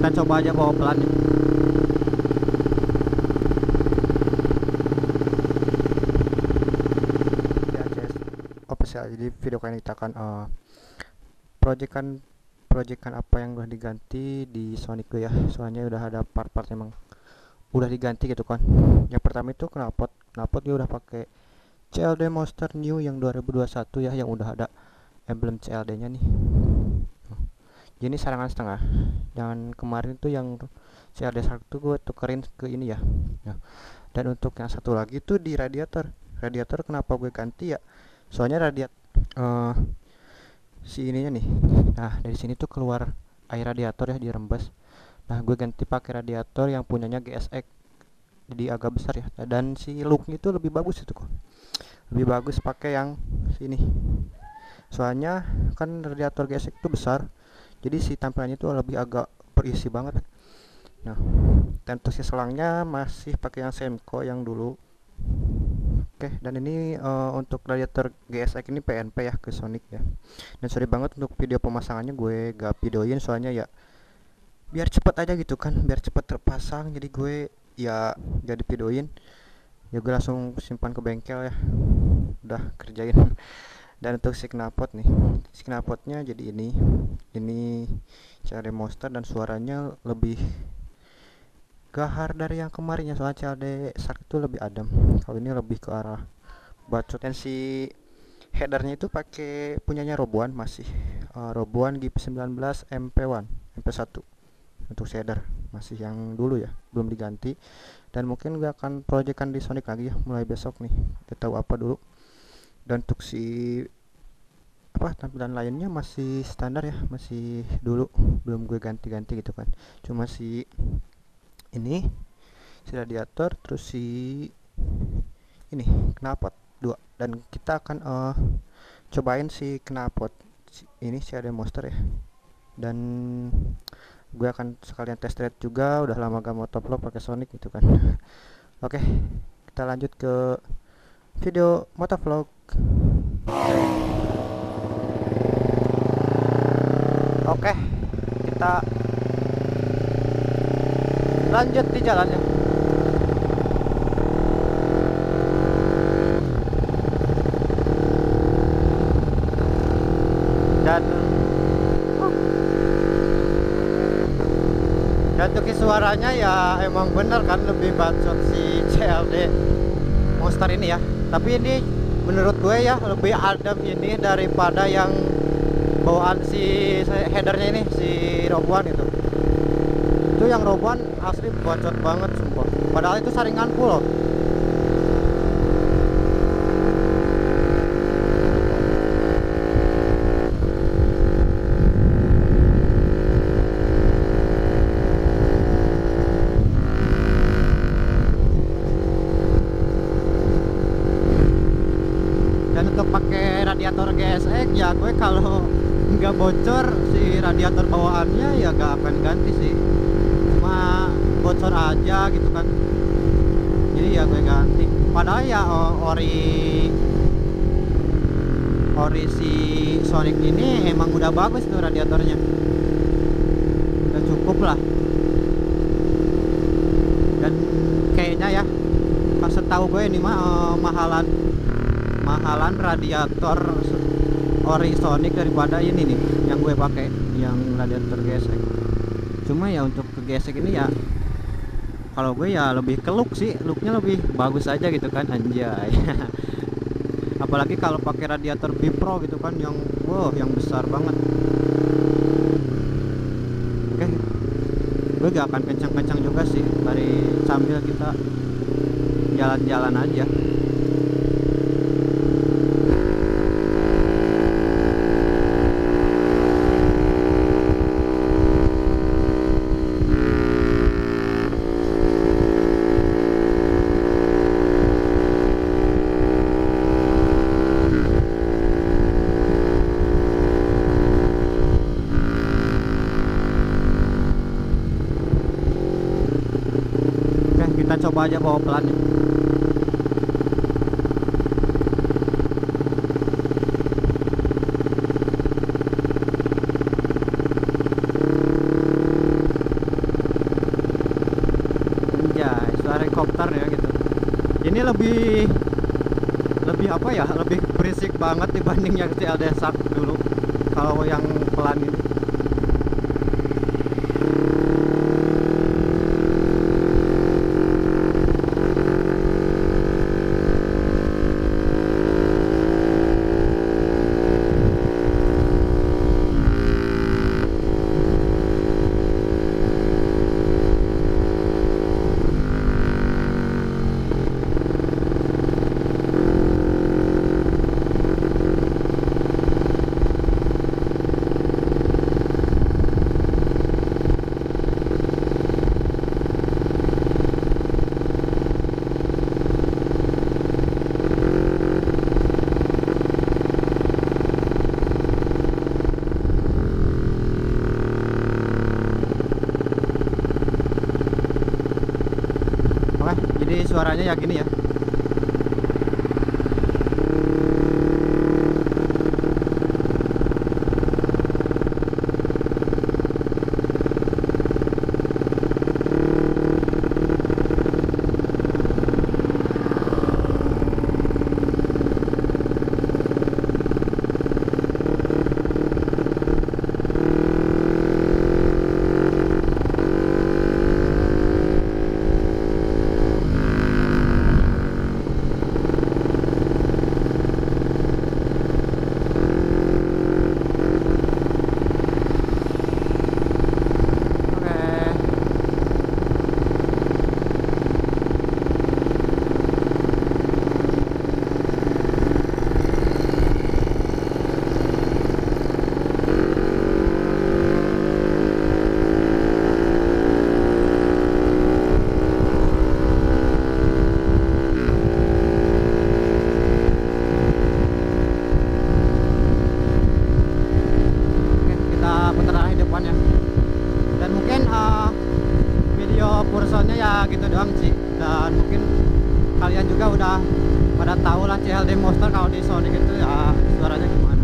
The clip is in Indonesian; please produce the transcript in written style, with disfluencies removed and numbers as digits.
kita coba aja bawa pelan ya. Ya CS official. Jadi video kali ini kita akan proyekan apa yang udah diganti di Sonic gue ya. Soalnya udah ada part-part emang udah diganti gitu kan. Yang pertama itu knalpot dia udah pakai CLD Monster New yang 2021 ya, yang udah ada emblem CLD nya nih. Jadi sarangan setengah. Yang kemarin tuh yang CLD Shark tuh gue tukerin ke ini ya. Dan untuk yang satu lagi tuh di radiator kenapa gue ganti ya, soalnya si ininya nih, nah dari sini tuh keluar air radiator ya, dirembes. Nah gue ganti pakai radiator yang punyanya GSX, jadi agak besar ya, dan si looknya itu lebih bagus itu kok, lebih bagus pakai yang sini. Soalnya kan radiator GSX itu besar, jadi si tampilannya tuh lebih agak berisi banget. Nah, tentu si selangnya masih pakai yang Semco yang dulu. Oke, dan ini untuk radiator GSX ini PNP ya ke Sonic ya. Dan sorry banget untuk video pemasangannya gue gak videoin, soalnya ya biar cepet aja gitu kan, biar cepet terpasang. Jadi gue ya gak videoin, ya gue langsung simpan ke bengkel ya, udah kerjain. Dan untuk si knalpot nih, si knalpotnya jadi ini CLD Monster, dan suaranya lebih gahar dari yang kemarinnya, soalnya CLD Shark itu lebih adem, kalau ini lebih ke arah bacot. Dan si headernya itu pakai punyanya Robuan, masih Robuan GP19 MP1 MP1 untuk shader, masih yang dulu ya, belum diganti. Dan mungkin gue akan proyekan di Sonic lagi ya mulai besok nih, kita tahu apa dulu. Dan untuk si tampilan lainnya masih standar ya, masih dulu, belum gue ganti-ganti gitu kan. Cuma si radiator, terus si ini knalpot 2. Dan kita akan cobain si knalpot ini si ada monster ya, dan gue akan sekalian test drive juga, udah lama gak motovlog pakai Sonic gitu kan. Oke, kita lanjut ke video motovlog. Oke, kita lanjut di jalannya. Dan untuk suaranya ya emang bener kan, lebih bacot si CLD Monster ini ya. Tapi ini menurut gue ya lebih adem ini daripada yang bawaan si headernya ini, si Robuan itu yang Robuan asli bacot banget sumpah, padahal itu saringan full loh. Dan untuk pakai radiator GSX ya, gue kalau nggak bocor si radiator bawaannya ya gak akan ganti sih, cuma bocor aja gitu kan, jadi ya gue ganti. Padahal ya ori si Sonic ini emang udah bagus tuh radiatornya, udah cukup lah. Dan kayaknya ya pas setahu gue ini mah mahalan radiator ori Sonic daripada ini nih yang gue pakai, yang radiator GSX. Cuma ya untuk ke GSX ini ya kalau gue ya lebih ke look sih, looknya lebih bagus aja gitu kan, anjay. Apalagi kalau pakai radiator Bipro gitu kan, yang yang besar banget. Oke, gue gak akan kencang-kencang juga sih, sambil kita jalan-jalan aja. Kita coba aja bawa pelan ya. ini lebih lebih apa ya, lebih berisik banget dibanding yang CLD Shark dulu kalau yang pelan ini. Oke, jadi suaranya ya gini ya. Oke. Oke, kita putar arah depannya. Dan mungkin video Purson-nya ya gitu doang sih. Dan mungkin kalian juga udah pada tahu lah CLD Monster kalau di Sonic itu ya suaranya gimana.